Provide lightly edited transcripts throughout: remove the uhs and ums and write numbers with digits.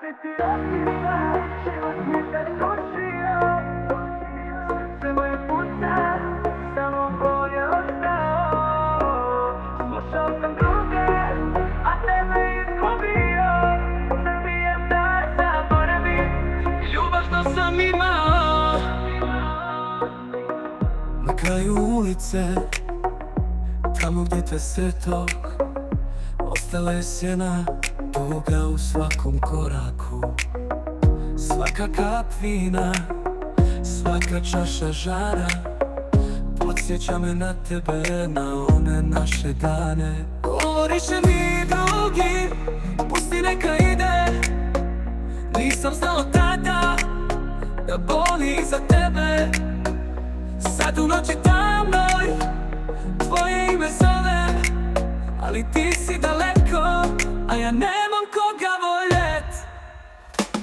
si ti otišla, život mi se srušio. Srce moje puca, samo bolje ostao. Slušao sam druge, a tebe izgubio. Zabijem da zaboravim ljubav što sam imao. Na kraju ulice, tamo gdje te sretog, ostala je sjena tuga u svakom koraku. Svaka kap vina, svaka čaša žara podsjeća me na tebe, na one naše dane. Govoriše mi drugi, pusti neka ide. Nisam znao tada da boli za tebe. Sad u noći tamnoj tvoje ime zovem, ali ti si daleko, a ja nemam koga voljet.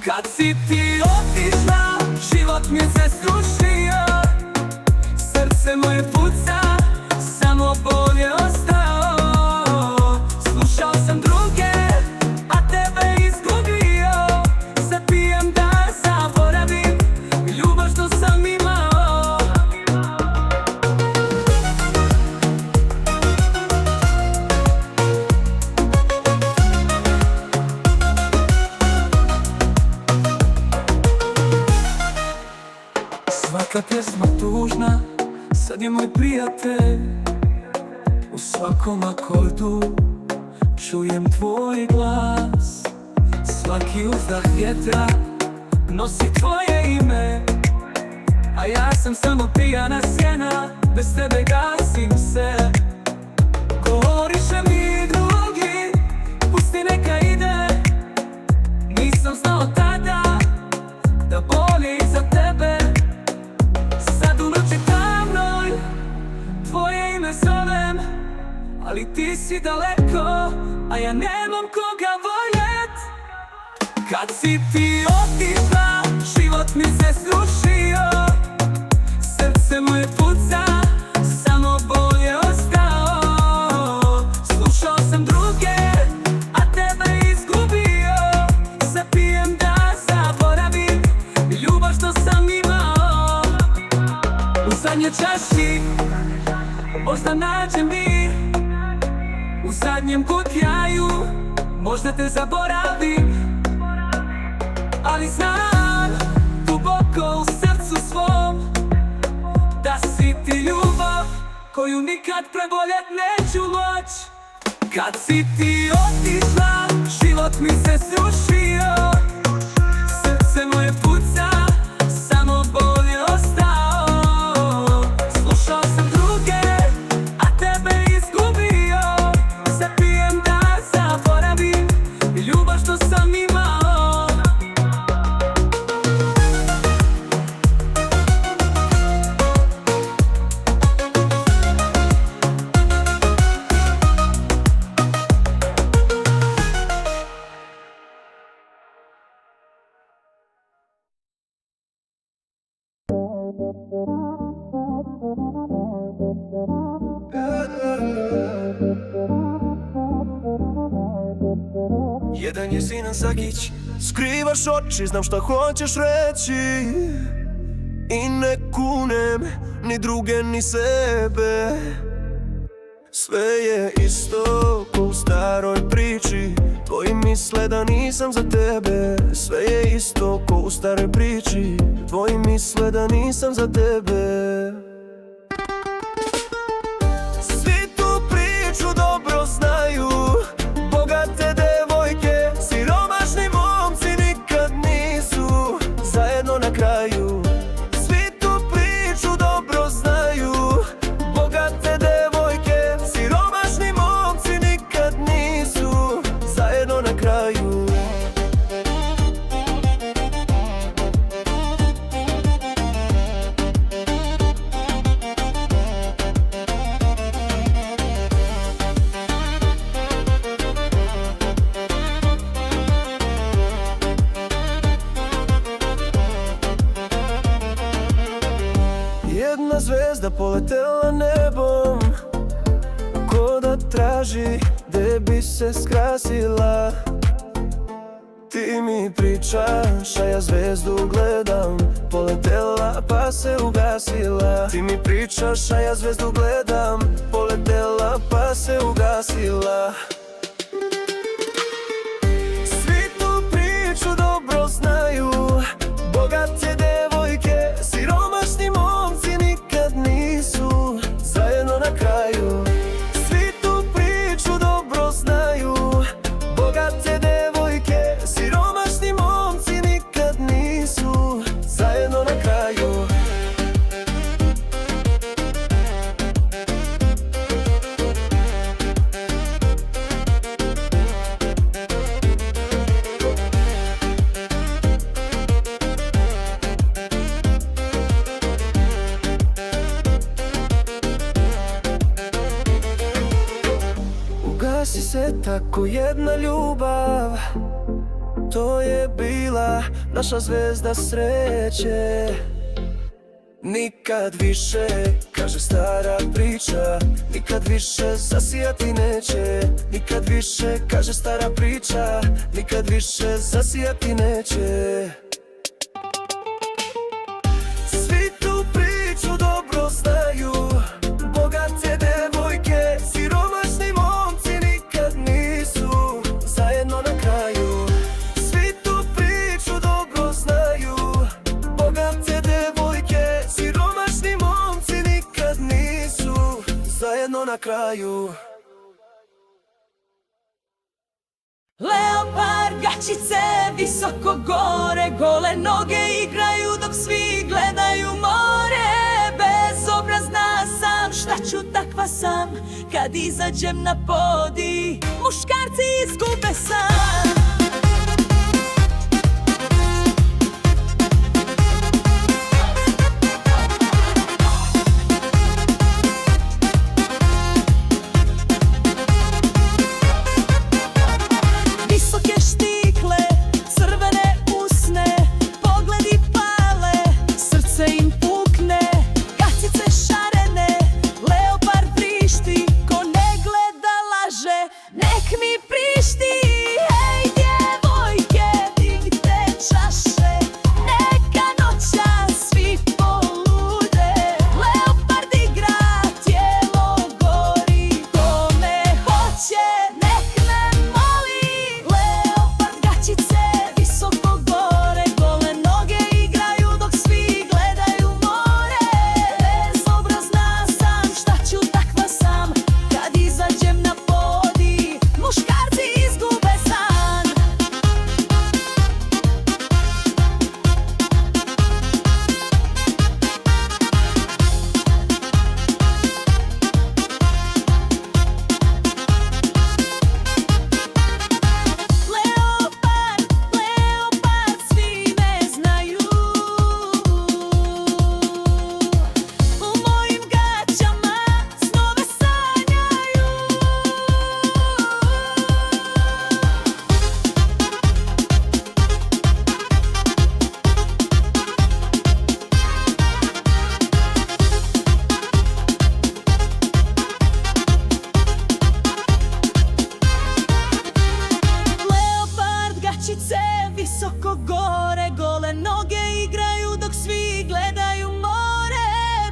Kad si ti otišla, život mi se srušio. Srce moje puca, samo bolje ostao. Slušao sam druge, a tebe izgubio. Zapijem da zaboravim ljubav što sam imao. Svaka pjesma tužna, sad je moj prijatelj. U svakom akordu čujem tvoj glas. Svaki uzdah vjetra nosi tvoje ime, a ja sam samo pijana sjena, bez tebe gasim se. Govoriše mi drugi, pusti neka ide. Nisam znao tada da boli za tebe. Sad u noći tamnoj tvoje ime zovem, ali ti si daleko, a ja nemam koga voljet. Kad si ti otišla, život mi se srušio. Srce moje puca, samo bolje ostao. Slušao sam druge, a tebe izgubio. Zapijem da zaboravim ljubav što sam imao. U zadnjoj čaši možda nađem mir, u zadnjem kutljaju možda te zaboravim. Ali znam, duboko u srcu svom, da si ti ljubav koju nikad preboljet neću moć. Kad si ti otišla, život mi se srušio. Srce moje puca, samo bolje ostao. Slušao sam druge, a tebe izgubio. Zapijem da zaboravim ljubav što sam imao. Jedan je Sinan Sakić. Skrivaš oči, znam šta hoćeš reći. I ne kunem ni druge ni sebe. Sve je isto ko u staroj priči. Tvoji misle da nisam za tebe. Sve je isto ko u staroj priči. Tvoji misle da nisam za tebe. Svi tu priču dobro znaju. Bogate devojke, siromašni momci nikad nisu zajedno na kraju. Svi tu priču dobro znaju. Bogate devojke, siromašni momci nikad nisu zajedno na kraju. Jedna zvezda poletela nebom, ko da traži gde bi se skrasila. Ti Ti mi pričaš, a ja zvezdu gledam, poletela pa se ugasila. Ti mi pričaš, a ja zvezdu gledam, poletela pa se ugasila. Svi tu priču dobro znaju, bogate devojke, siromašni momci nikad nisu zajedno na kraju. Svi tu priču dobro znaju, bogate devojke, siromašni momci nikad nisu zajedno na kraju. Ugasi se tako jedna ljubav, to je bila naša zvezda sreće. Nikad više, kaže stara priča, nikad više zasijati neće. Nikad više, kaže stara priča, nikad više zasijati neće. Svi tu priču dobro znaju, bogate devojke, siromašni momci nikad nisu zajedno na kraju. Svi tu priču dobro znaju, bogate devojke, siromašni momci nikad nisu zajedno na kraju. Leopard gaćice, visoko gore, gole noge igraju dok svi gledaju more. Bezobrazna sam, šta ću takva sam, kad izađem na podij, muškarci izgube san. Visoko gore, gole noge igraju dok svi gledaju more.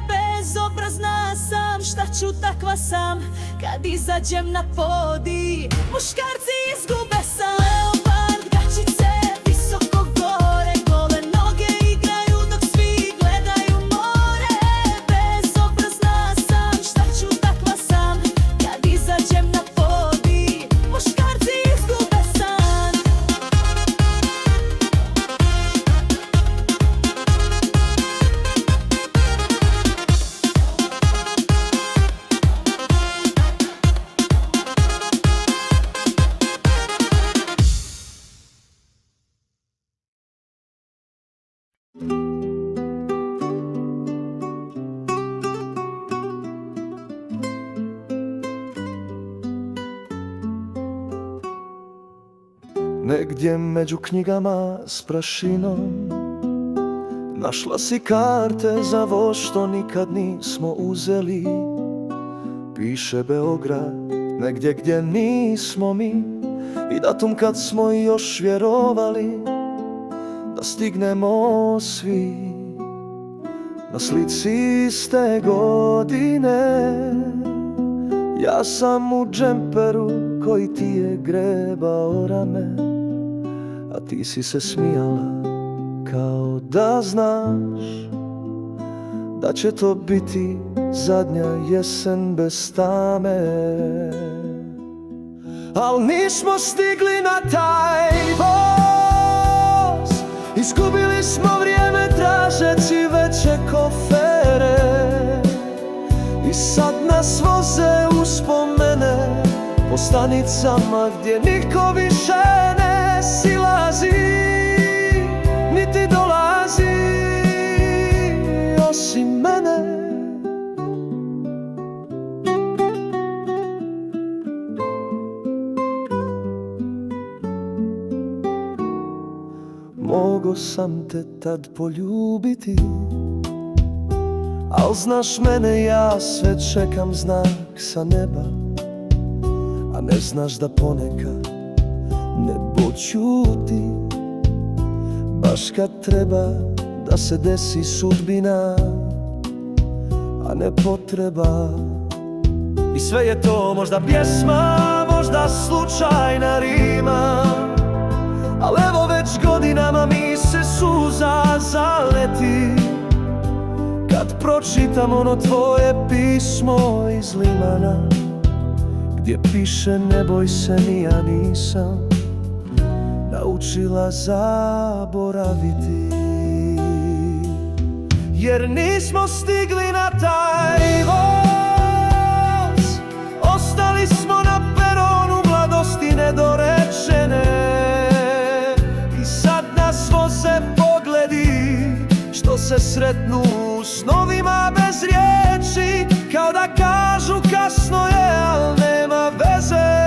Bezobrazna sam, šta ću takva sam, kad izađem na podij, muškarci izgube san. Leopard gaćice, visoko gore, gole noge igraju dok svi gledaju more. Bezobrazna sam, šta ću takva sam, kad izađem na podij, muškarci izgube san. Negdje među knjigama s prašinom našla si karte za voz što nikad nismo uzeli. Piše Beograd, negdje gdje nismo mi, I datum kad smo još vjerovali da stignemo svi. Na slici iste godine ja sam u džemperu koji ti je grebao rame, a ti si se smijala kao da znaš da će to biti zadnja jesen bez tame. Al nismo stigli na taj voz, izgubili smo vrijeme tražeći veće kofere. I sad nas voze uspomene po stanicama gdje niko više ne silazi niti dolazi osim mene. Mogo sam te tad poljubiti, al znaš mene, ja sve čekam znak sa neba. A ne znaš da ponekad nebo ćuti, baš kad treba da se desi sudbina, a ne potreba. I sve je to možda pjesma, možda slučajna rima, al evo već godinama mi se suza zaleti kad pročitam ono tvoje pismo iz limana, gdje piše ne boj se, ni ja nisam naučila zaboraviti. Jer nismo stigli na taj voz, ostali smo na peronu mladosti nedorečene. I sad nas voze pogledi što se sretnu u snovima bez riječi, kao da kažu kasno je, al nema veze.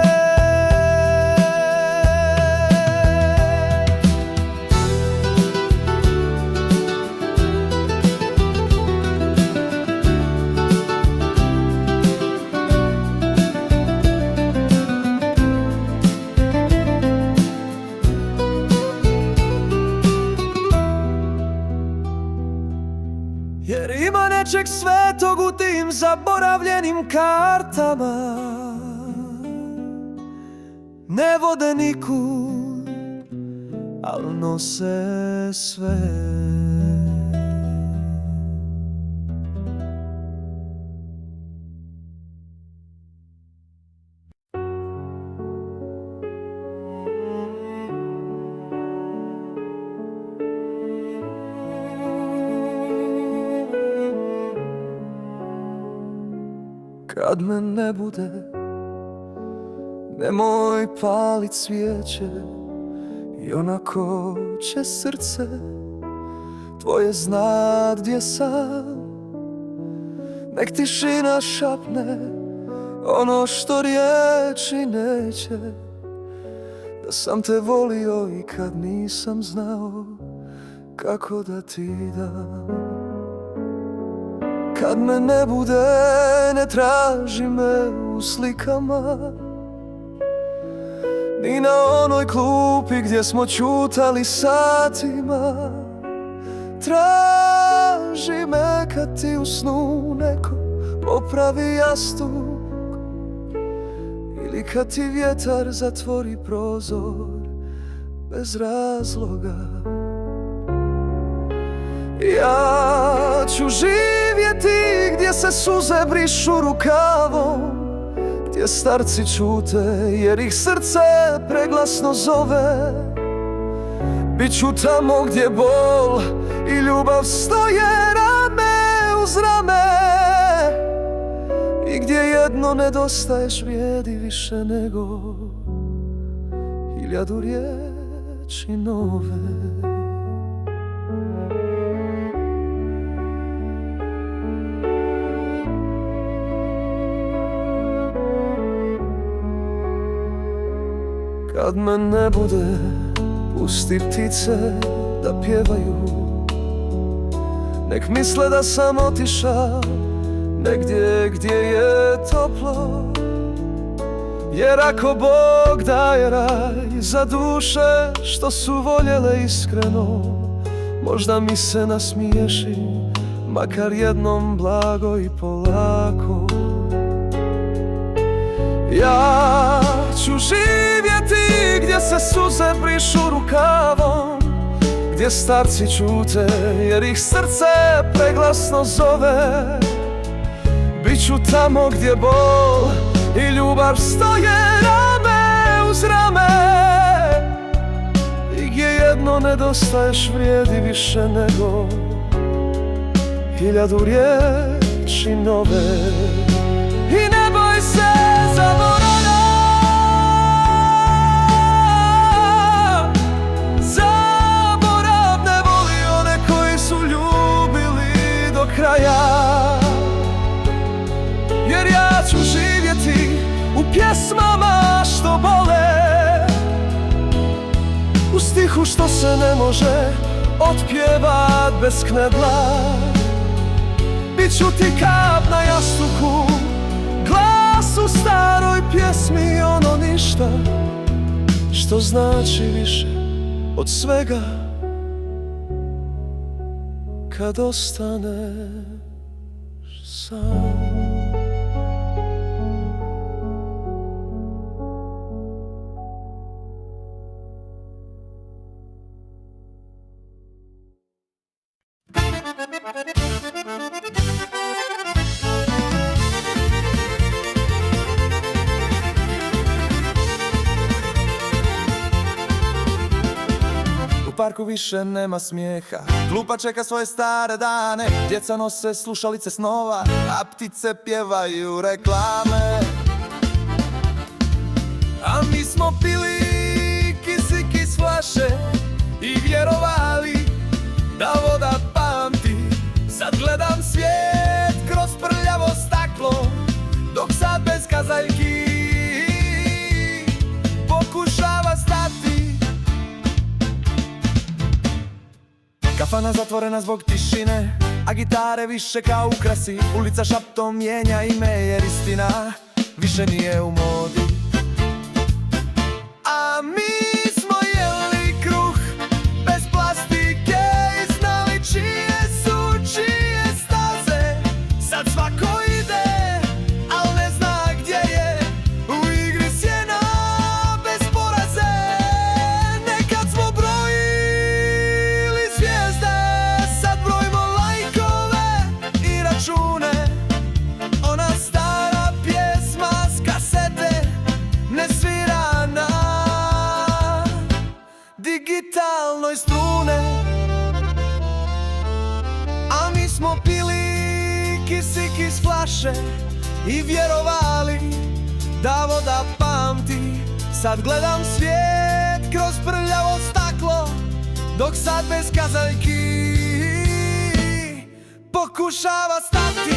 Jer ima nečeg svetog u tim zaboravljenim kartama, ne vode nikud, al nose sve. Kad me ne bude, nemoj palit svijeće, i onako će srce tvoje znat gdje sam. Nek tišina šapne ono što riječi neće, da sam te volio i kad nisam znao kako da ti dam. Kad me ne bude, ne traži me u slikama, ni na onoj klupi gdje smo čutali satima. Traži me kad ti u snu neko popravi jastuk, ili kad ti vjetar zatvori prozor bez razloga. Ja ću živjeti gdje se suze brišu rukavom, gdje starci čute jer ih srce preglasno zove. Biću tamo gdje bol i ljubav stoje rame uz rame, i gdje jedno nedostaješ vrijedi više nego hiljadu riječi nove. Kad me ne bude, pusti ptice da pjevaju, nek misle da sam otišao negdje gdje je toplo. Jer ako Bog daje raj za duše što su voljele iskreno, možda mi se nasmiješi, makar jednom blago i polako. Ja ću živjeti gdje se suze brišu rukavom, gdje starci ćute jer ih srce preglasno zove. Biću tamo gdje bol i ljubav stoje rame uz rame, i gdje jedno nedostaješ vrijedi više nego 1000 riječi nove. I ne boj se zaborava, zaborav ne voli one koji su ljubili do kraja. Jer ja ću živjeti u pjesmama što bole, u stihu što se ne može otpjevat bez knedla. Biću ti kap na jastuku, glas u staroj pjesmi, ono ništa što znači više od svega kad ostaneš sam. U parku više nema smijeha, klupa čeka svoje stare dane, djeca nose slušalice snova, a ptice pjevaju reklame. A mi smo pili kisik iz flaše i vjerovali da voda pamti. Sad gledam svijet kroz prljavo staklo, dok sad bez kazaljki pokušava stati. Kafana zatvorena zbog tišine, a gitare više kao ukrasi. Ulica šaptom mijenja ime jer istina više nije u modi. A mi smo jeli kruh bez plastike i znali čije su čije staze. Sad svako ide, al ne zna gdje je, u igri sjena bez poraze. Nekad smo brojili zvijezde, sad brojimo lajkove i račune. Ona stara pjesma s kasete ne svira na digitalnoj strune. A mi smo pili kisik iz flaše i vjerovali da voda pamti. Sad gledam svijet kroz prljavo staklo, dok sad bez kazaljki pokušava stati.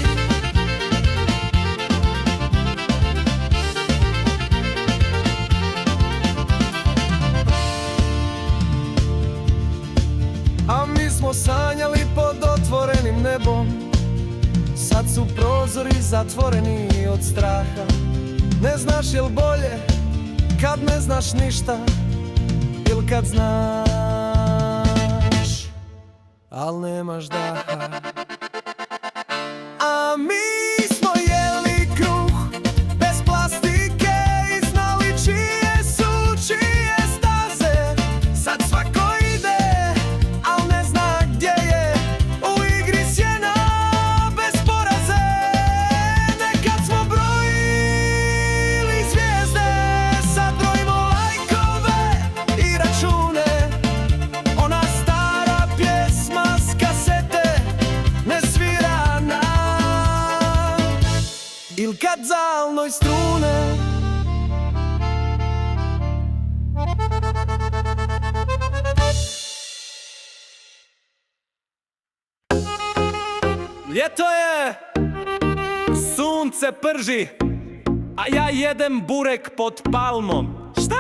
A mi smo sanjali pod otvorenim nebom, sad su prozori zatvoreni od straha. Ne znaš jel bolje kad ne znaš ništa ili kad znaš, al nemaš daha. A mi smo jeli kruh bez plastike i znali čije su čije staze. Sad svako ide, al ne zna gdje je, u igri sjena bez poraze. Nekad smo brojili zvijezde, sad brojimo lajkove i račune. Ona stara pjesma s kasete ne svira na il kazalnoj strune. Ljeto je, sunce prži, a ja jedem burek pod palmom. Šta?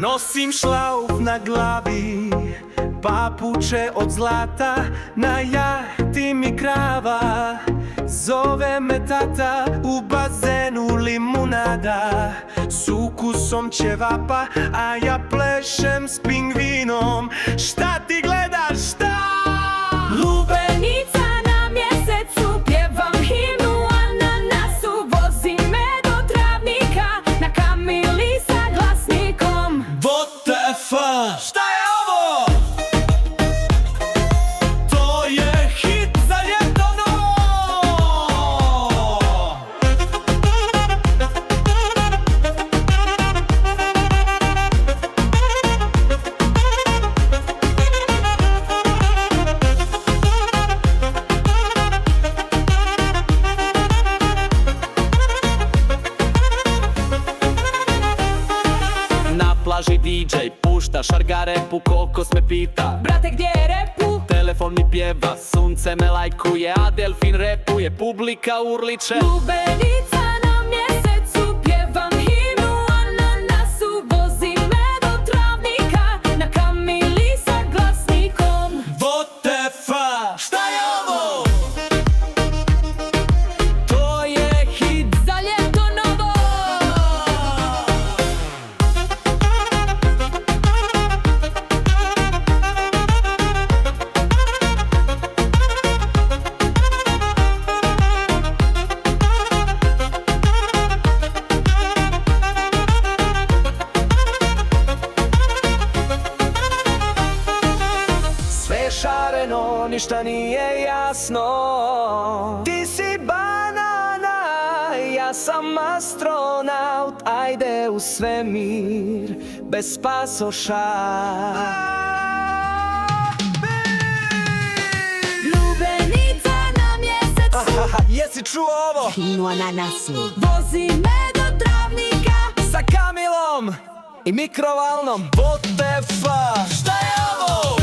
Nosim šlauf na glavi, papuče od zlata, na jahti mi krava Zove me tata, u bazenu limunada s ukusom ćevapa, a ja plešem s pingvinom. Šta ti gledaš, šta? Lubenica na mjesecu, pjevam himnu ananasu, vozi me do travnika, na kamili sa glasnikom. WTF? Šta je ovo? To je hit za ljeto novo. Na plaži DJ pušta šargarepu, kokos me pita Brate, gdje je repu? Telefon mi pjeva, sunce me lajkuje, a delfin repuje, publika urliče. Lubenica na mjesecu, pjevam himnu ananasu, vozi me do travnika, na kamili sa glasnikom. WTF? Šta je ovo? To je hit. Za ljeto novo. Sve je šareno, ništa nije jasno. Ti si banana, ja sam astronaut. Ajde u svemir, bez pasoša. Lubenica na mjesecu, Jesi čuo ovo? himnu ananasu, vozi me do travnika. Sa Kamilom i mikrovalnom. WTF? Šta je ovo?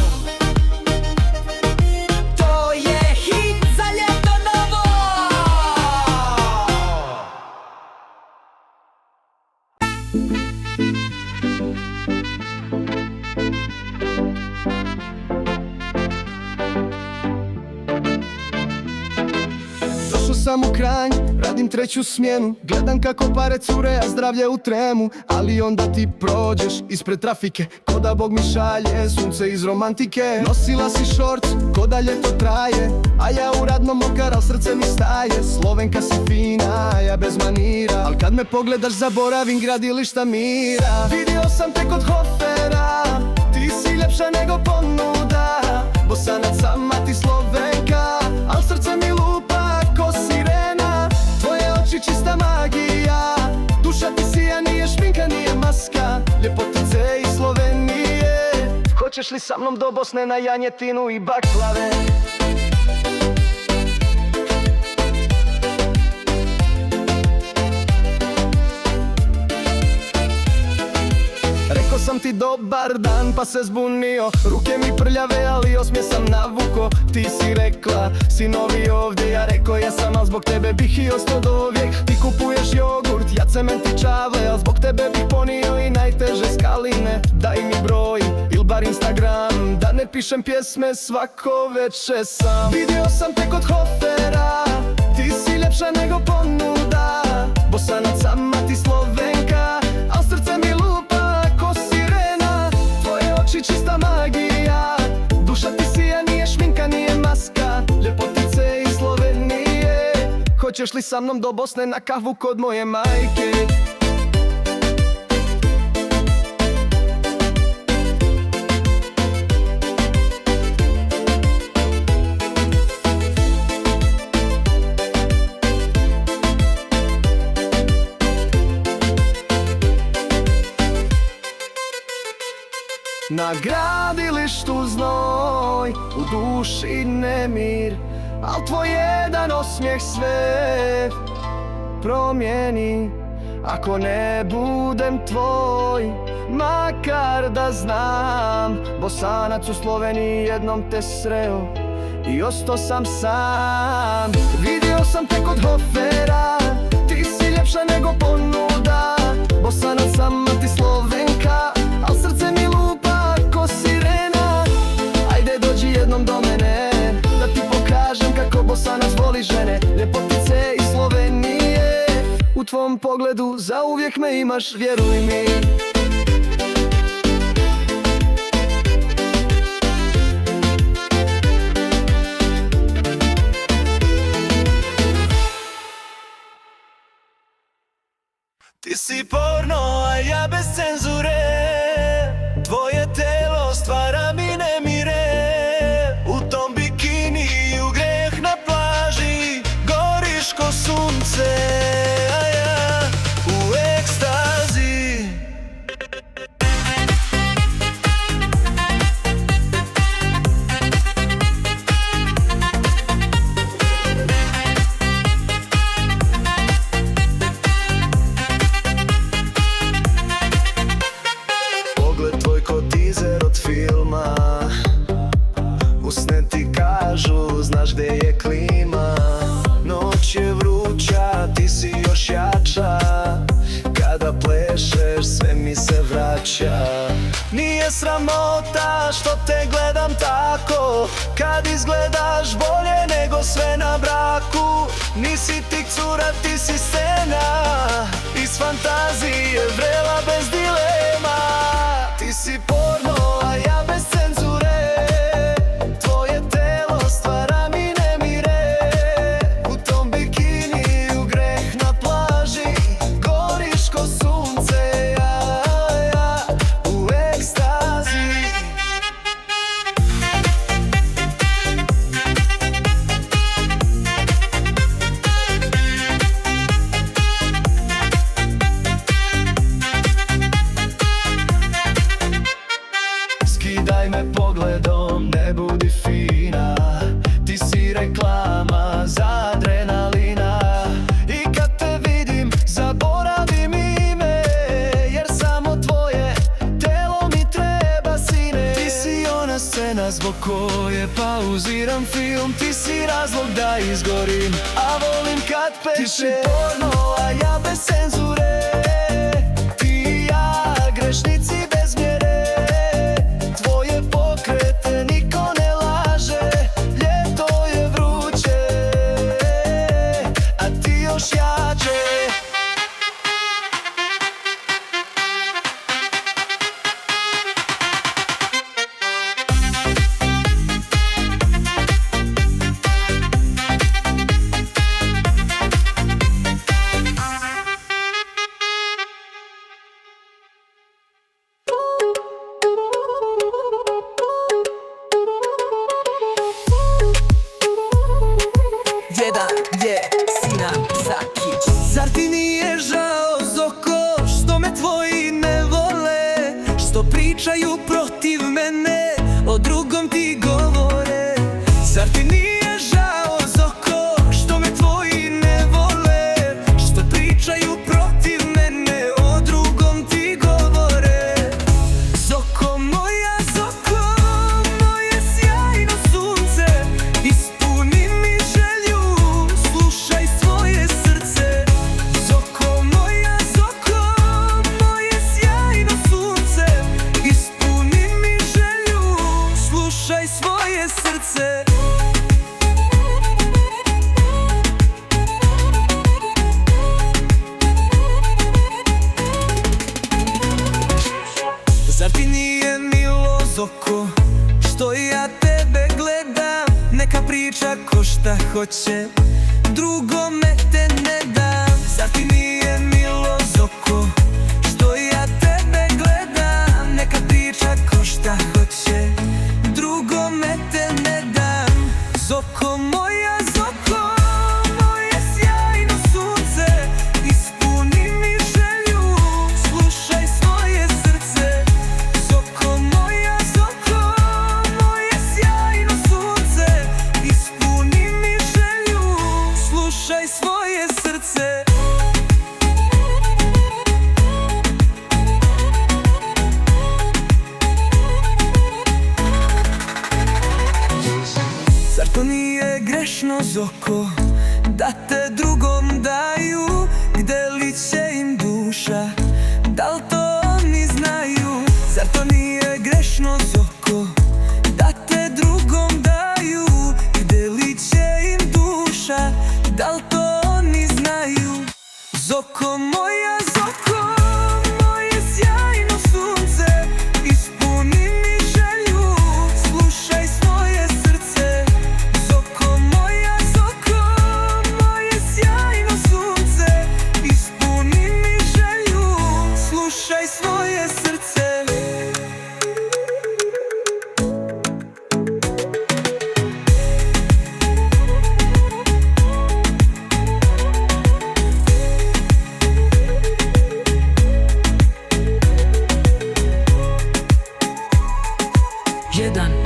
To je hit za ljeto novo. Došao sam u Kranj, radim treću smjenu. Gledam kako pare cure, a zdravlje u tremu. Ali onda ti prođeš ispred trafike, ko da Bog mi šalje sunce iz romantike. Nosila si šorc, ko da ljeto traje, a ja u radnom okar, al srce mi staje. Slovenka si fina, ja bez manira, al kad me pogledaš zaboravim gradilišta mira. Vidio sam te kod Hofera, ti si ljepša nego ponuda. Bosanac sama ti Slovenka, al srce mi lupa ko sirena. Tvoje oči čista magija, duša ti sija, nije šminka, nije maska. Ljepotice iz Slovenije, hoćeš li sa mnom do Bosne na janjetinu i baklave? Rekao sam ti dobar dan pa se zbunio, ruke mi prljave ali osmije sam navuko. Ti si rekla, sinovi ovdje, ja rekao jesam, al zbog tebe bih i ostao dovijek. Ti kupuješ jogurt, ja cement i čavle, al zbog tebe bih ponio i najteže skaline. Daj mi broj, il bar Instagram, da ne pišem pjesme svako večer sam. Vidio sam te kod Hofera, ti si ljepša nego ponuda. Bosanac sama ti Slovenka, al srce mi lupa ko sirena. Tvoje oči čista magija, duša ti sija, nije šminka, nije maska. Ljepotice iz Slovenije, hoćeš li sa mnom do Bosne na kahvu kod moje majke? Na gradilištu znoj, u duši nemir, al tvoj jedan osmijeh sve promijeni. Ako ne budem tvoj, makar da znam, Bosanac u Sloveniji jednom te sreo i ostao sam sam. Vidio sam te kod Hofera, ti si ljepša nego ponuda. Bosanac sama ti Slovenka, al srce mi lupa ko sirena. Ajde dođi jednom do mene, da ti pokažem kako Bosanac voli žene. Lijepo jednom pogledu zauvijek me imaš, vjeruj mi. Ti si porno, a ja bez cenzure. Tvoje telo stvara mi nemire. U tom bikiniju greh na plaži. Goriš ko sunce, a ja u ekstazi. Pogled tvoj ko teaser od filma. Usne ti kažu, znaš gdje je klima. Noć je vruća, ti si još jača. Kada plešeš, sve mi se vraća. Nije sramota što te gledam tako. Kad izgledaš bolje nego sve na braku. Nisi ti cura, ti si scena. Iz fantazije vrela bez dilema. Ti si porno, a ja bez cenzure. Tvoje telo stvara mi nemire. U tom bikiniju greh na plaži. Goriš ko sunce, ja u ekstazi. Skidaj me pogledom, ne budi fina. Ti si reklama za adrenalina. I kad te vidim, zaboravim ime. Jer samo tvoje telo mi treba, sine. Ti si ona scena zbog koje pauziram film. Ti si razlog da izgorim, a volim kad peče. Ti si porno, a ja bez cenzure. Ti i ja, grešnici bez mjere. Tvoje pokrete niko ne laže. Ljeto je vruće, a ti još jače. Zar ti nije žao, Zoko, što me tvoji ne vole? Što pričaju protiv mene, o drugom ti govore? Zar ti nije žao, Zoko, što me tvoji ne vole? Što pričaju protiv mene, o drugom ti govore? Zoko moja, Zoko, moje sjajno sunce, ispuni mi želju, slušaj svoje srce. Zoko moja, Zoko, moje sjajno sunce, ispuni mi želju, slušaj svoje srce. Zar ti nije milo, Zoko, što ja tebe gledam? Neka priča ko šta hoće, drugome te ne dam. Zar ti nije milo, Zoko, što ja tebe gledam? Neka priča ko šta hoće, drugome te ne dam. Zoko moja, Zoko, moje sjajno sunce, ispuni mi želju, slušaj svoje srce. Zoko moja, Zoko, moje sjajno sunce, ispuni mi želju, slušaj svoje srce. Zar to nije grešno, Zoko, da te drugom daju? Gde li će im duša, da li to oni znaju? Zar to nije grešno, Zoko, da te drugom daju? Gde li će im duša, da li to oni znaju? Zoko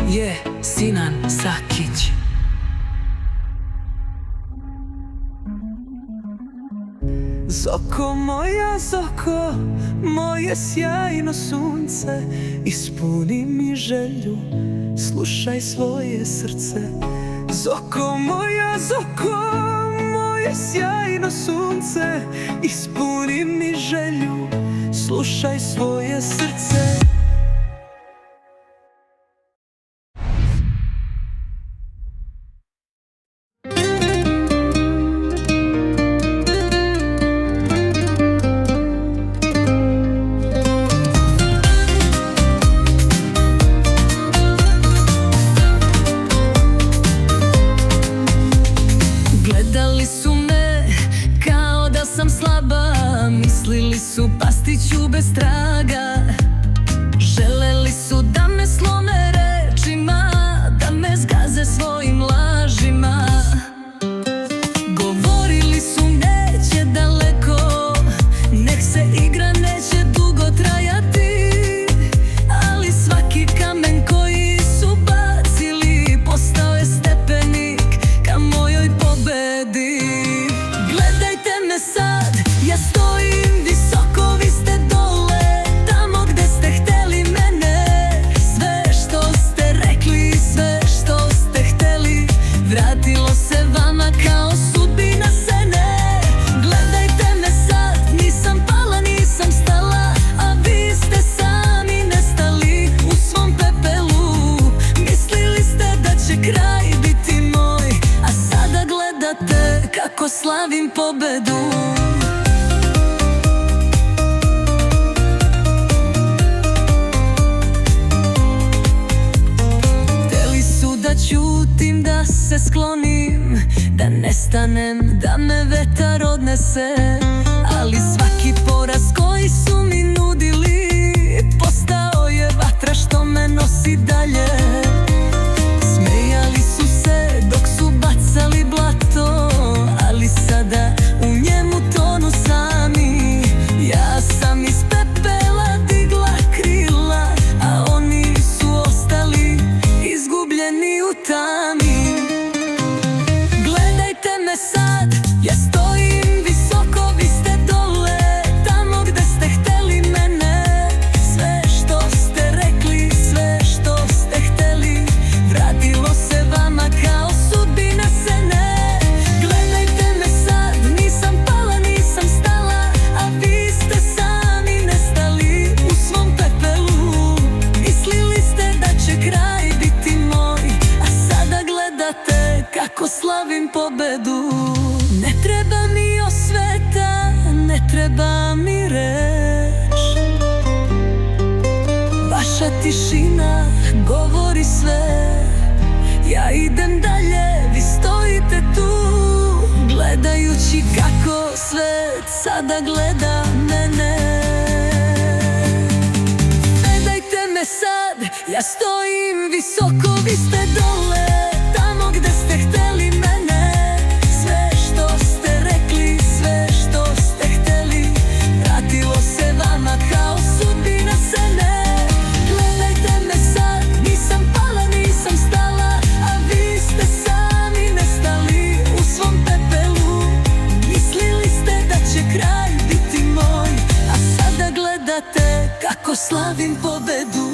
je Sinan Sakić. Zoko moja, zoko, moje sjajno sunce, ispuni mi želju, slušaj svoje srce. Zoko moja, zoko, moje sjajno sunce, ispuni mi želju, slušaj svoje srce. Gledali su me kao da sam slaba, mislili su pasti ću bez traga. Želeli su da me slome rečima, da me zgaze svojim lažima. Govorili su neće daleko, nek se igra neće dugo trajati, ali svaki kamen koji su bacili postao je stepenik ka mojoj pobedi. Gledajte me sad, ja stojim visoko, vi ste dole, tamo gde ste hteli mene. Sve što ste rekli, sve što ste hteli, vratilo se vama kao sudbina sene. Gledajte me sad, nisam pala, nisam stala, a vi ste sami nestali u svom pepelu. Mislili ste da će kraj biti moj, a sada gledate kako slavim pobedu. Hteli su da ćutim, da se sklonim, da nestanem, da me vetar odnese, ali svaki poraz koji su mi nudili postao je vatra što me nosi dalje. Smejali su se dok su bacali blato, ali sada u njemu tonu sami. Ja sam iz pepela digla krila, a oni su ostali izgubljeni u tami. Gledajte me sad, ja stojim visoko, vi ste dole, tamo gde ste hteli mene. Sve što ste rekli, sve što ste hteli, vratilo se vama kao sudbina sene. Gledajte me sad, nisam pala, nisam stala, a vi ste sami nestali u svom pepelu. Mislili ste da će kraj biti moj, a sada gledate kako slavim pobedu. Ne treba mi osveta, ne treba mi reč, vaša tišina govori sve. Ja idem dalje, vi stojite tu, gledajući kako svet sada gleda mene. Gledajte me sad, ja stojim visoko, vi ste dole, tamo gde ste hteli mene. Sve što ste rekli, sve što ste hteli, vratilo se vama kao sudbina sene. Gledajte me sad, nisam pala, nisam stala, a vi ste sami nestali u svom pepelu. Mislili ste da će kraj biti moj, a sada gledate kako slavim pobedu.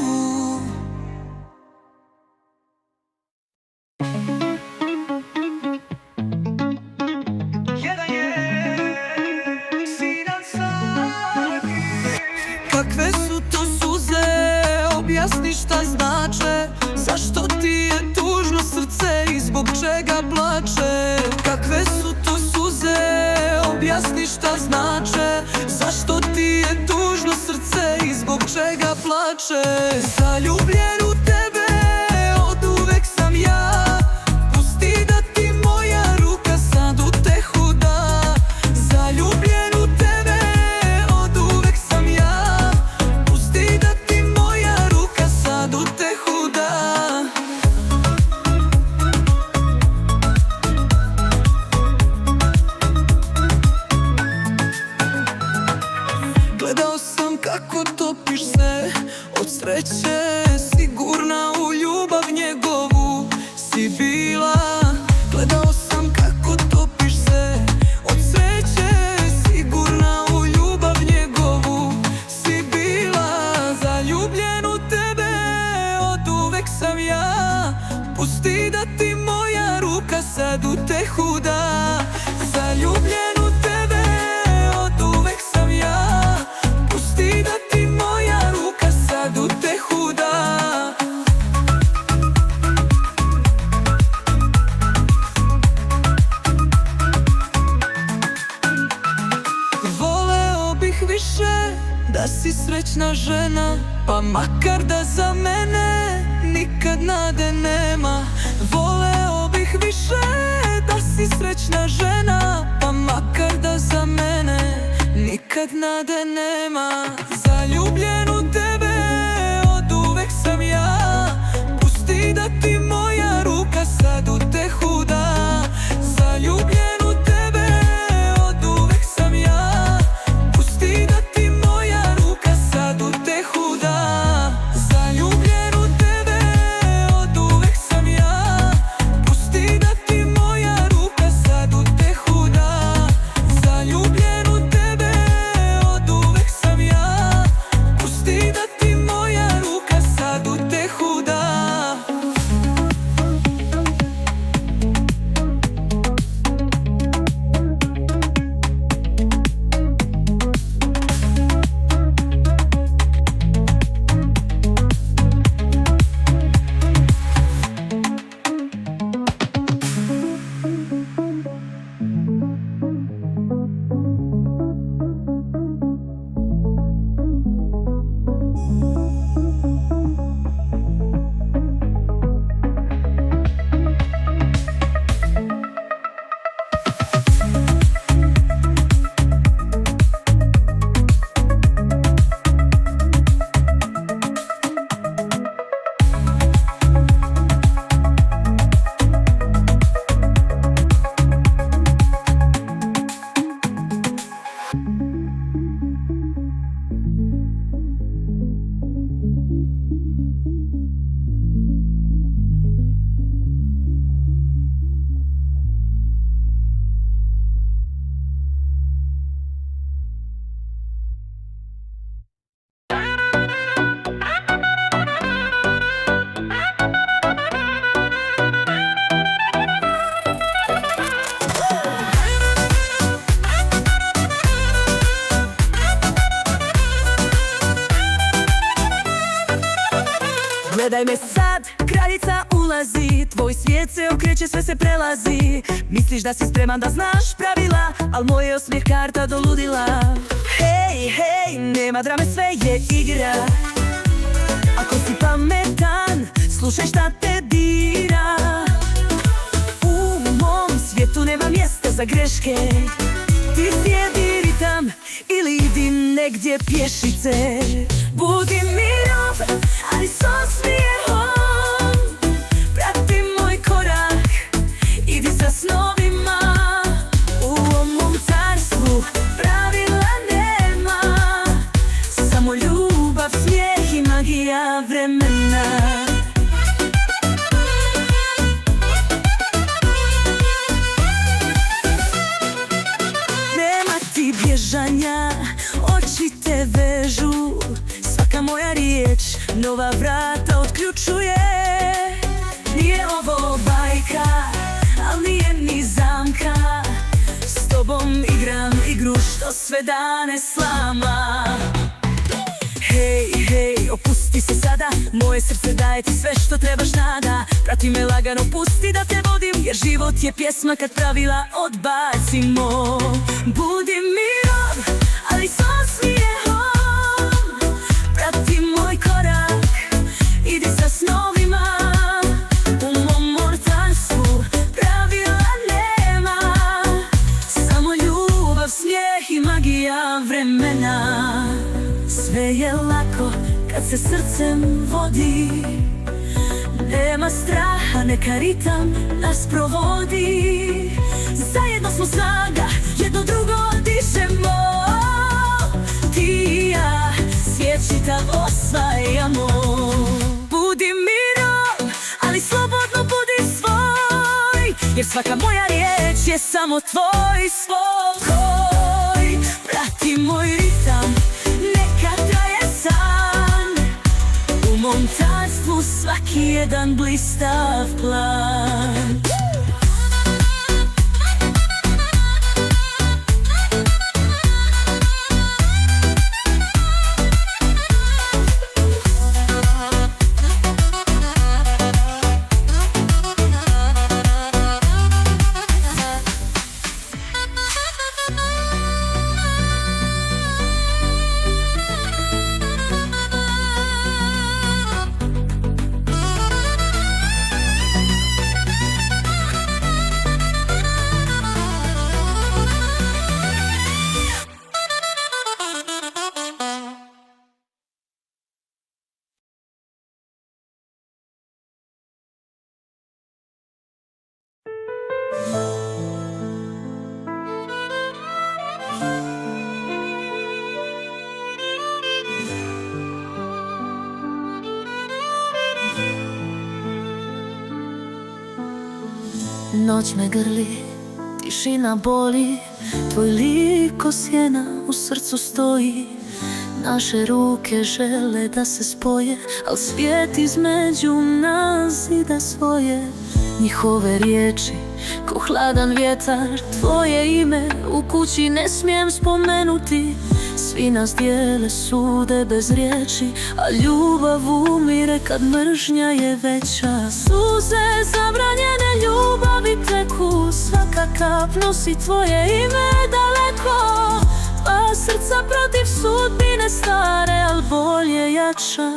Jedan je Sinan Sakić. Kakve su to suze, objasni šta znače, zašto ti je tužno srce i zbog čega plače. Kakve su to suze, objasni šta znače, zašto ti je tužno srce i zbog čega plače. Zaljubljen u tebe, oduvek sam ja, pusti da ti moja ruka sad u tehu da. Zaljubljen u tebe, oduvek sam ja, pusti da ti moja ruka sad u tehu da. Gledao sam kako topiš se od sreće, pusti da ti moja ruka sad utehu da. Zaljubljen u tebe od uvek sam ja, pusti da ti moja ruka sad utehu da. Voleo bih više da si srećna žena, pa makar da za mene nikad nade nema. Voleo bih više da si srećna žena, pa makar da za mene nikad nade nema. Zaljubljen u tebe od uvek sam ja, pusti da ti moja ruka sad utehu da. Zaljubljen u tebe od uvek sam ja, pusti da ti moja ruka sad utehu da. Zaljubljen u tebe od uvek sam ja, pusti da ti moja ruka sad utehu da. Zaljubljen u tebe od uvek sam ja, pusti da ti moja ruka sad utehu da. Gledaj me sad, kraljica ulazi, tvoj svijet se okreće, sve se prelazi. Misliš da si spreman, da znaš pravila, al moj je osmijeh karta do ludila. Hej, hej, nema drame, sve je igra. Ako si pametan, slušaj šta te dira. U mom svijetu nema mjesta za greške. Ti slijedi ritam ili idi negdje pješice. Budi miran, ali s osmijehom, prati moj korak, idi sa snovima. U ovom mom carstvu pravila nema, samo ljubav, smijeh i magija vremena. Nema ti bježanja, oči te vežu, svaka moja riječ nova vrata otključuje. Nije ovo bajka, al nije ni zamka, s tobom igram igru što sve dane slama. Hej, hej, opusti se sada, moje srce daje ti sve što trebaš nada. Prati me lagano, pusti da te vodim, jer život je pjesma kad pravila odbacimo. Budi miran, ali s osmijehom, prati moj korak, idi sa snovima. U mom mortalstvu pravila nema, samo ljubav, smijeh i magija vremena. Sve je lako kad se srcem vodi, nema straha, neka ritam nas provodi. Zajedno smo snaga, jedno drugo dišemo. Ti i ja, svijet čitav osvajamo. Budi miran, ali slobodno budi svoj, jer svaka moja riječ je samo tvoj spokoj. Prati moj ritam, neka traje san, u mom carstvu znaju svaki jedan blistav plan. Noć me grli, tišina boli, tvoj lik ko sjena u srcu stoji. Naše ruke žele da se spoje, al svijet između nas zida svoje. Njihove riječi ko hladan vjetar, tvoje ime u kući ne smijem spomenuti. Svi nas dijele, sude bez riječi, a ljubav umire kad mržnja je veća. Suze zabranjene ljubavi teku, svaka kap nosi tvoje ime daleko. Pa srca protiv sudbine stare, al bol je jača,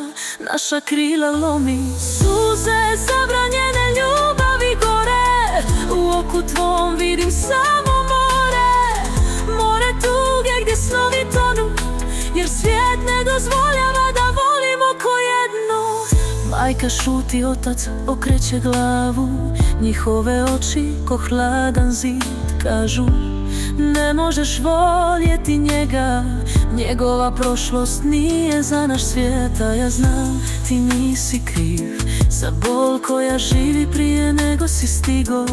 naša krila lomi. Suze zabranjene ljubavi gore, u oku tvom vidim samo more. More tuge gdje snovi tonu, jer svijet ne dozvoljava da volimo ko jedno. Majka šuti, otac okreće glavu, njihove oči ko hladan zid kažu: ne možeš voljeti njega, njegova prošlost nije za naš svijet. A ja znam, ti nisi kriv za bol koja živi prije nego si stigo.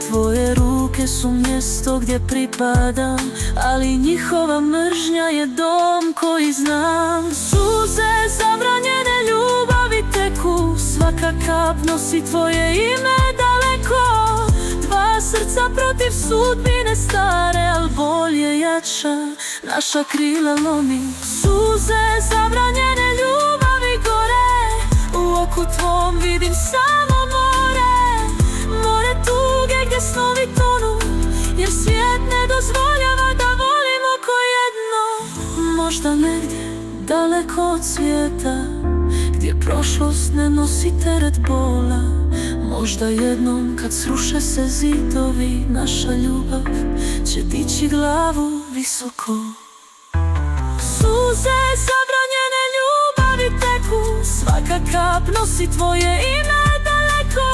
Tvoje ruke su mjesto gdje pripadam, ali njihova mržnja je dom koji znam. Suze zabranjene ljubavi teku, svaka kap nosi tvoje ime daleko. Dva srca protiv sudbine stare, al bol je jača, naša krila lomi. Suze zabranjene ljubavi gore, u oku tvom vidim samo more. More tuge gdje snovi tonu, jer svijet ne dozvoljava da volimo ko jedno. Možda negdje daleko od svijeta, gdje prošlost ne nosi teret bola. Možda jednom kad sruše se zidovi, naša ljubav će dići glavu visoko. Suze zabranjene ljubavi teku, svaka kap nosi tvoje ime daleko.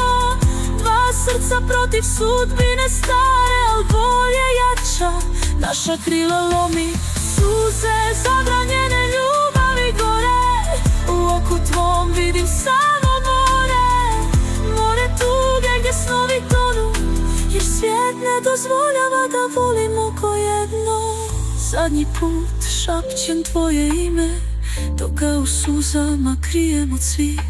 Dva srca protiv sudbine stare, al bol je jača, naša krila lomi. Suze zabranjene ljubavi gore, u oku tvom vidim samo more. More tuge gdje snovi tonu, jer svijet ne dozvoljava da volimo ko jedno. Zadnji put šapćem tvoje ime, dok ga u suzama krijem od svih.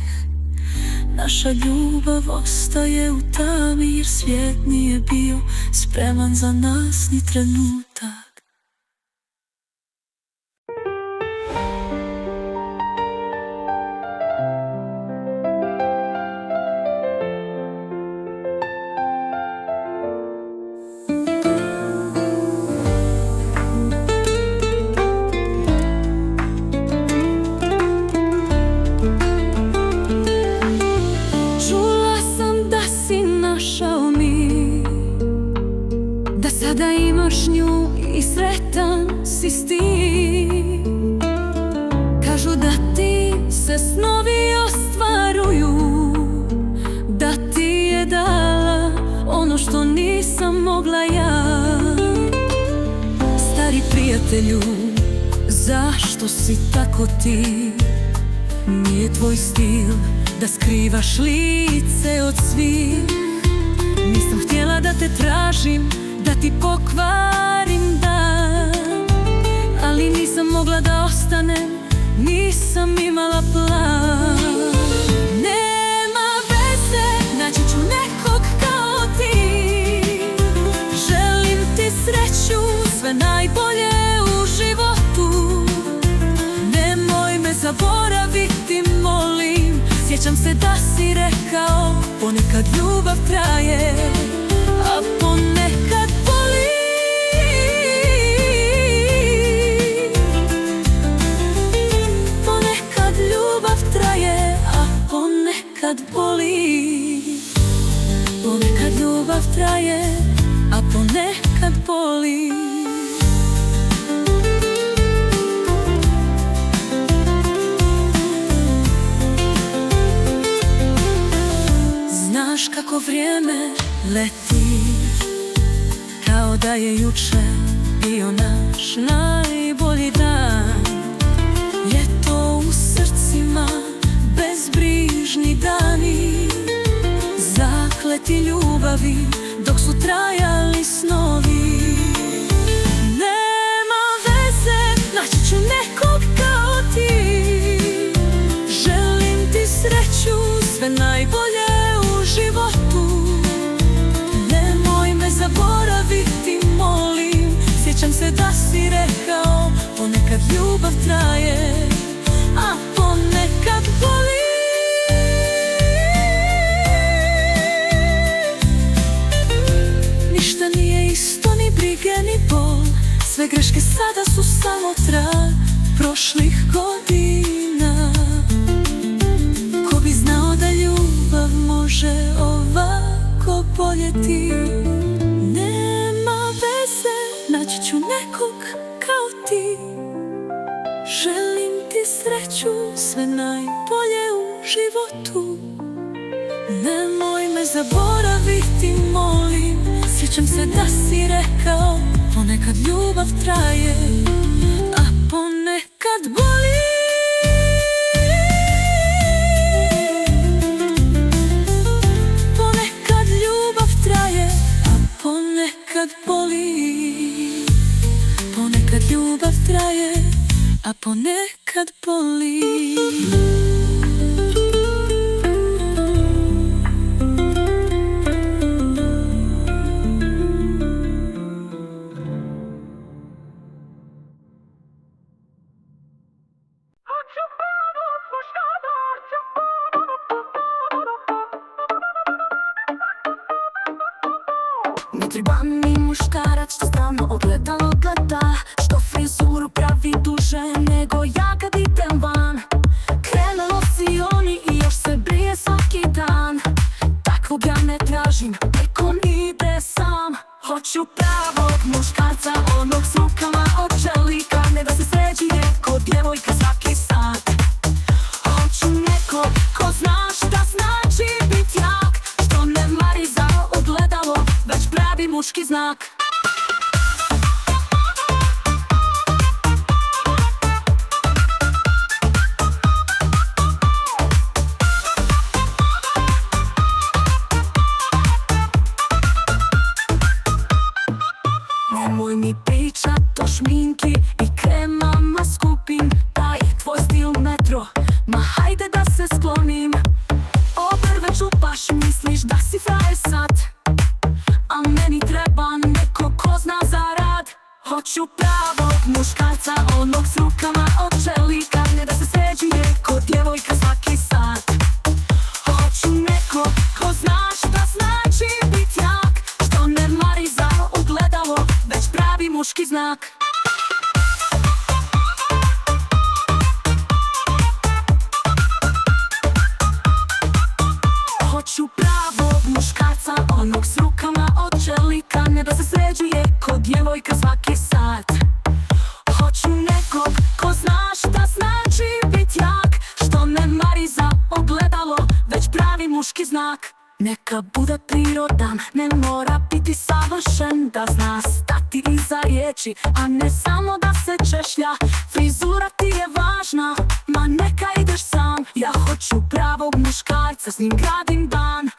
Naša ljubav ostaje u tami, jer svijet nije bio spreman za nas ni trenutak. Sada imaš nju i sretan si s tim. Kažu da ti se snovi ostvaruju, da ti je dala ono što nisam mogla ja. Stari prijatelju, zašto si tako ti? Nije tvoj stil da skrivaš lice od svih. Nisam htjela da te tražim, da ti pokvarim dan, ali nisam mogla da ostanem, nisam imala plan. Sjećam se da si rekao, ponekad ljubav traje, a ponekad boli. Ponekad ljubav traje, a ponekad boli. Ponekad ljubav traje, a ponekad boli. Znaš kako vrijeme leti, kao da je juče bio naš najbolji dan. Ljeto u srcima, bezbrižni dani, zakleti ljubavi dok su trajali snovi. Nema veze, naći ću nekog kao ti. Želim ti sreću, sve najbolje u životu. Nemoj me zaboraviti, molim. Sjećam se da si rekao, ponekad ljubav traje, a ponekad boli. Ništa nije isto, ni brige, ni bol. Sve greške sada su samo trag prošlih godina. Ko bi znao da ljubav može ovako boljeti. Nema veze, naći ću nekog kao ti. Želim ti sreću, sve najbolje u životu. Nemoj me zaboraviti, molim. Sjećam se da si rekao, ponekad ljubav traje, a ponekad boli. Ponekad ljubav traje, a ponekad boli. Ponekad ljubav traje, a ponekad boli. Ne treba mi muškarac što stalno ogledalo gleda, što frizuru pravi duže nego ja kad idem van. Krenulo si oni i još se brije svaki dan. Takvog ja ne tražim, nek on ide sam. Hoću pravog muškarca, onog s rukama od čelika, ne da se sređuje ko djevojka svaki sat. Hoću neko ko zna šta znači bit jak, što ne mari za ogledalo, već pravi muški znak. Nemoj mi pričat o šminki i kremama skupim, taj tvoj stil metro, ma hajde da se sklonim. Obrve čupaš, misliš da si frajer sad, a meni treba neko ko zna za rad. Hoću pravog muškarca, onog s rukama od čelika, ne da se sređuje ko djevojka svaki sat. Hoću neko ko zna šta znači bit jak, što ne mari za ogledalo, već pravi muški znak. Hoću pravog muškarca, onog s rukama od čelika, ne da se sređuje ko djevojka svaki sat. Hoću nekog ko zna šta znači bit jak, što ne mari za ogledalo, već pravi muški znak. Neka bude prirodan, ne mora biti savršen, da zna stati iza riječi, a ne samo da se češlja. Frizura ti je važna, ma neka ideš sam. Ja hoću pravog muškarca, s njim gradim dan.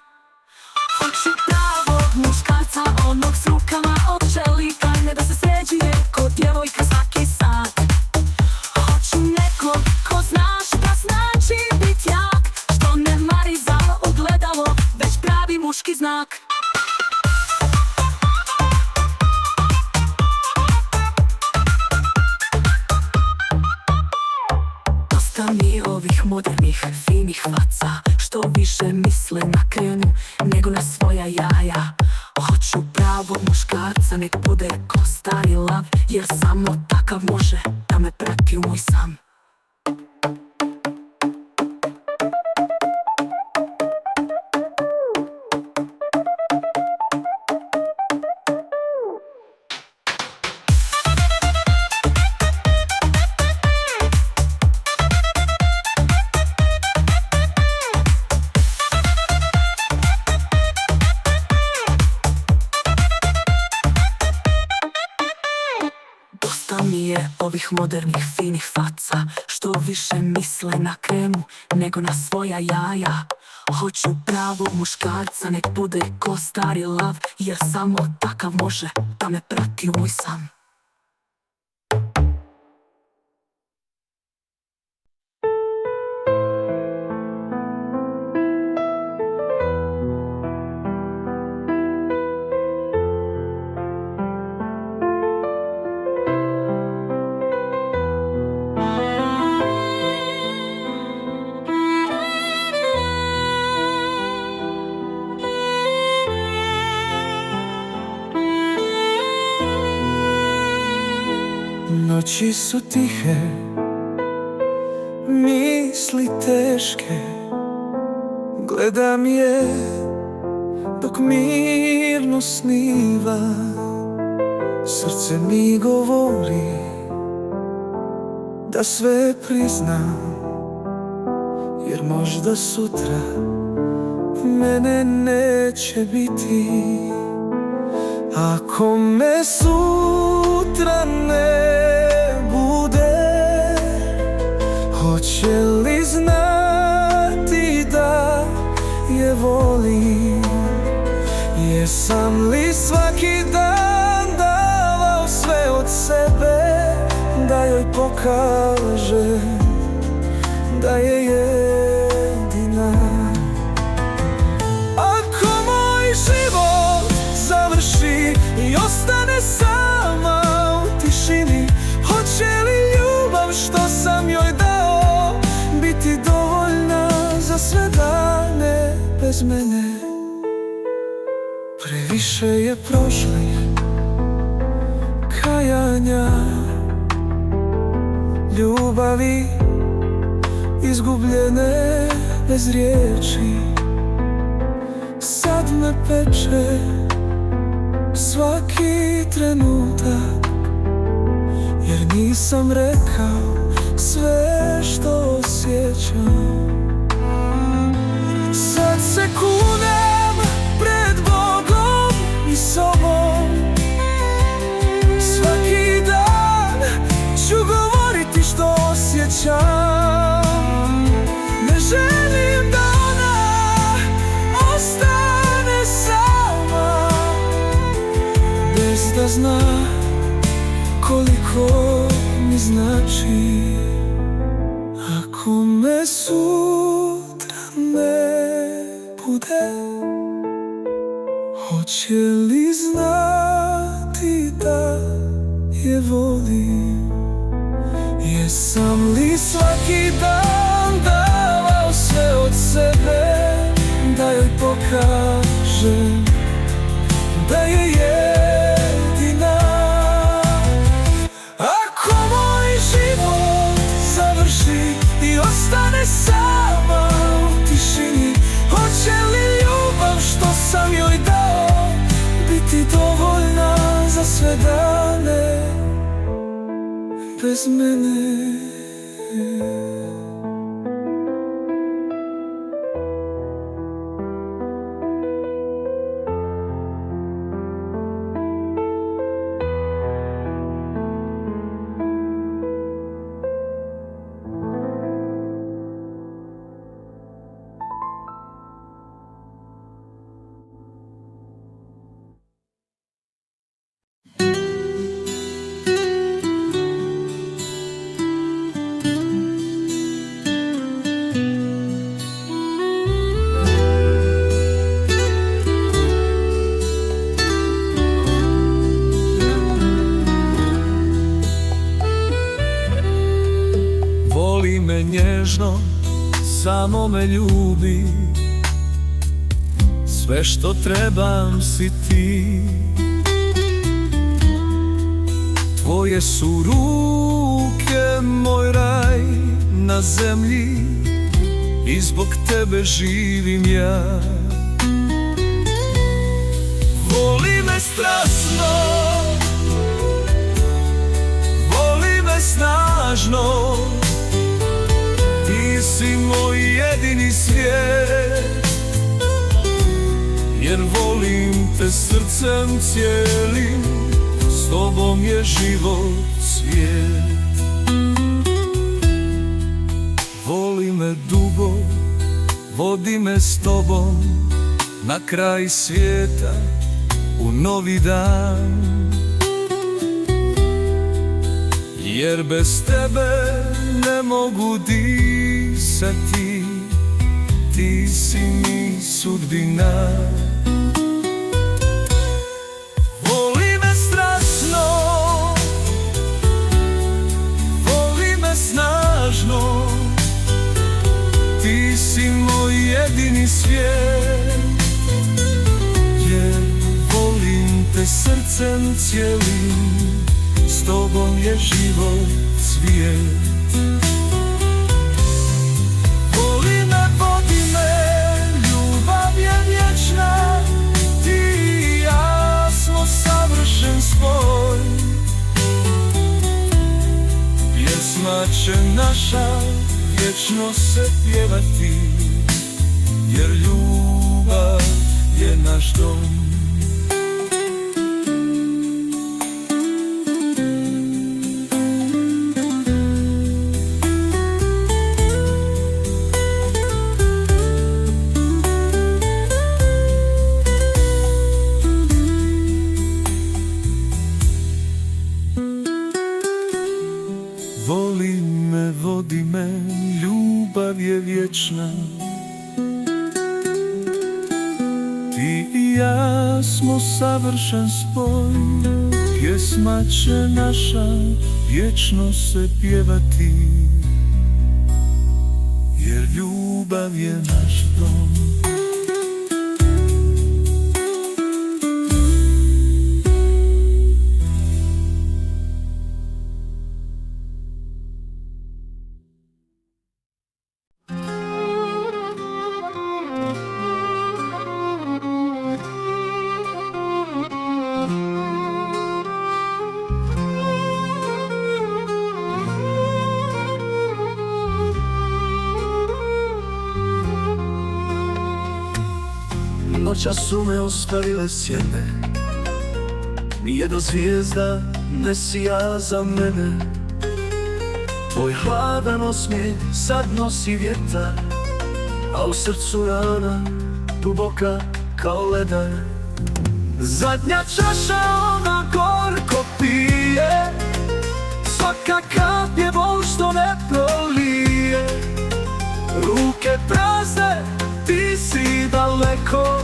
Hoću pravog muškarca, onog s rukama od čelika, ne da se sređuje ko djevojka svaki sat. Hoću nekog ko zna šta znači bit jak, što ne mari za ogledalo, već pravi muški znak. Dosta mi ovih modernih, finih faca, muškarca nek bude ko stari lav, jer samo takav može da me prati u moj san. Dosta mi je ovih modernih finih faca, što više misle na kremu nego na svoja jaja. Hoću pravog muškarca, nek bude ko stari lav, jer samo takav može da me prati u moj san. Noći su tihe, misli teške, gledam je dok mirno sniva. Srce mi govori da sve priznam, jer možda sutra mene neće biti. Ako me sutra ne bude, hoće li znati da je volim? Jesam li svaki dan davao sve od sebe da joj pokažem da je jedina? Ako moj život završi i ostane sama u tišini, hoće li ljubav što sam joj dao biti dovoljna za sve dane bez mene? Previše je prošlih kajanja, ljubavi izgubljene bez riječi. Sad me peče svaki trenutak, jer nisam rekao sve što osjećam. Sad se kunem pred Bogom i sobom, svaki dan ću govoriti što osjećam. Ne želim da ona ostane sama, bez da zna koliko mi znači. Ako me sutra ne bude, hoće li znati da je volim? Jesam li svaki dan davao sve od sebe da joj pokažem da je jedina? Ako moj život završi i ostane sama u tišini, hoće li ljubav što sam joj dao biti dovoljna za sve dane bez mene? Voli me nježno, samo me ljubi, sve što trebam si ti. Tvoje su ruke moj raj na zemlji i zbog tebe živim ja. Voli me strasno, voli me snažno, ti si moj jedini svijet, jer volim te srcem cijelim, s tobom je život svijet. Voli me dugo, vodi me s tobom na kraj svijeta, u novi dan. Jer bez tebe ne mogu disati, ti si mi sudbina. Voli me strasno, voli me snažno, ti si moj jedini svijet, jer volim te srcem cijelim, s tobom je život svijet. Voli me, vodi me, ljubav je vječna, ti i ja smo savršen spoj. Pjesma će naša vječno se pjevati, jer ljubav je naš dom. Voli me, vodi me, ljubav je vječna, ti i ja smo savršen spoj. Pjesma će naša vječno se pjevati, jer ljubav je naš dom. Noća su me ostavile sjene, nijedna zvijezda ne sija za mene. Tvoj hladan osmijeh sad nosi vjetar, a u srcu rana duboka kao ledar. Zadnja čaša ona gorko pije, svaka kap je bol što ne prolije. Ruke prazne, ti si daleko,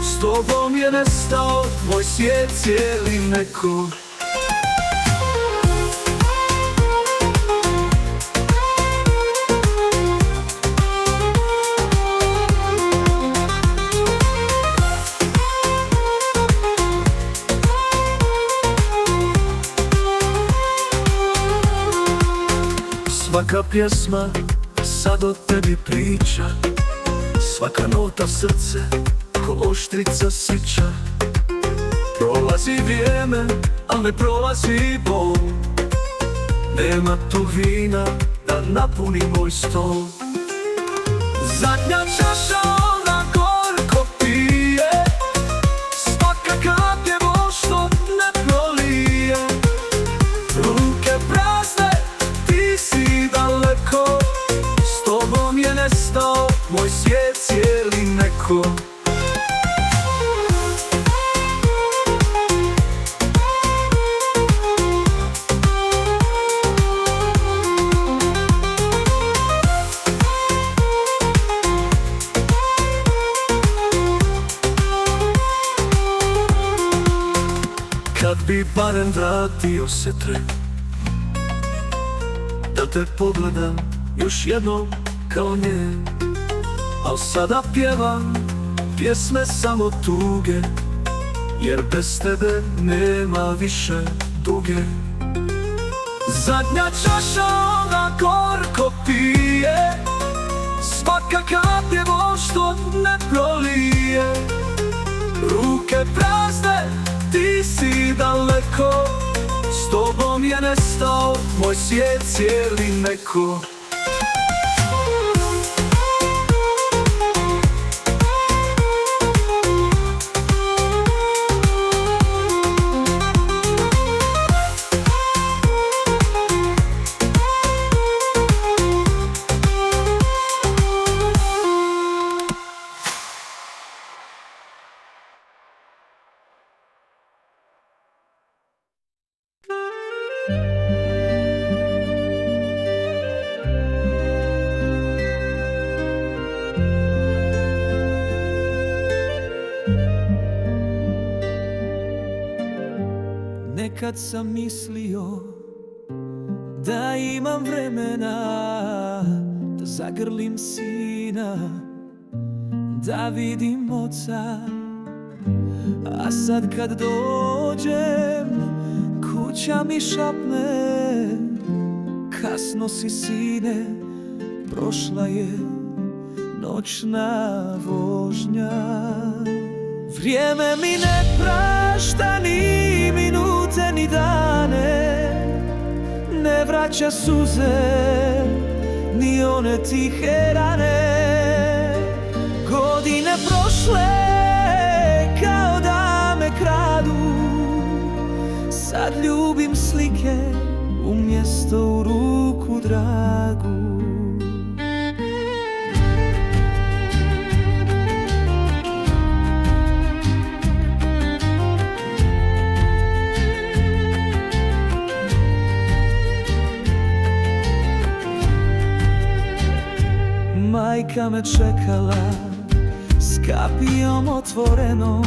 s tobom je nestao moj svijet cijeli neko. Svaka pjesma sad o tebi priča, svaka nota srce ko oštrica sića. Prolazi vrijeme, al ne prolazi bol, nema tu vina da napuni moj stol. Zadnja čaša ona gorko pije, svaka kap je bol što ne prolije. Ruke prazne, ti si daleko, s tobom je nestao moj svijet cijeli neko. Kad bi barem vratio se tren, da te pogledam još jednom kao nje. Al sada pjevam pjesme samo tuge, jer bez tebe nema više duge. Zadnja čaša ona gorko pije, svaka kap je vol što ne prolije. Ruke prazne, ti si daleko, s tobom je nestao moj svijet cijeli neko. Nekad sam mislio da imam vremena da zagrlim sina, da vidim oca. A sad kad dođem, kuća mi šapne: kasno si sine, prošla je noćna vožnja. Vrijeme mi ne prašta ni minute ni dane, ne vraća suze ni one tihe rane. Godine prošle kao da me kradu, sad ljubim slike umjesto u ruku dragu. Majka me čekala s kapijom otvorenom,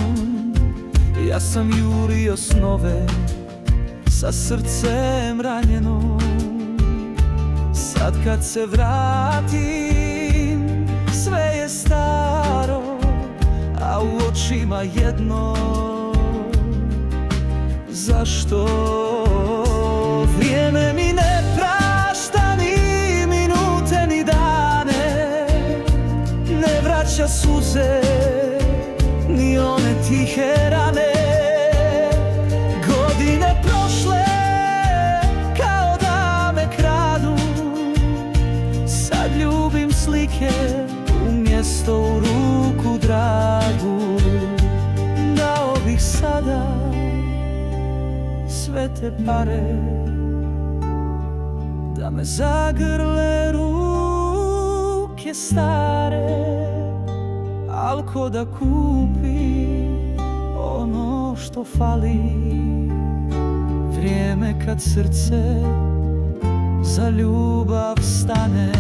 ja sam jurio snove sa srcem ranjenom. Sad kad se vratim, sve je staro, a u očima jedno: zašto? Vrijeme mi ne prašta ni minute ni dane, ne vraća suze ni one tihe rane. Godine prošle kao da me kradu, sad ljubim slike umjesto u ruku dragu. Dao bih sada sve te pare da me zagrle ruke stare, al ko da kupi ono što fali, vrijeme kad srce za ljubav stane.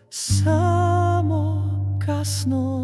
Samo kasno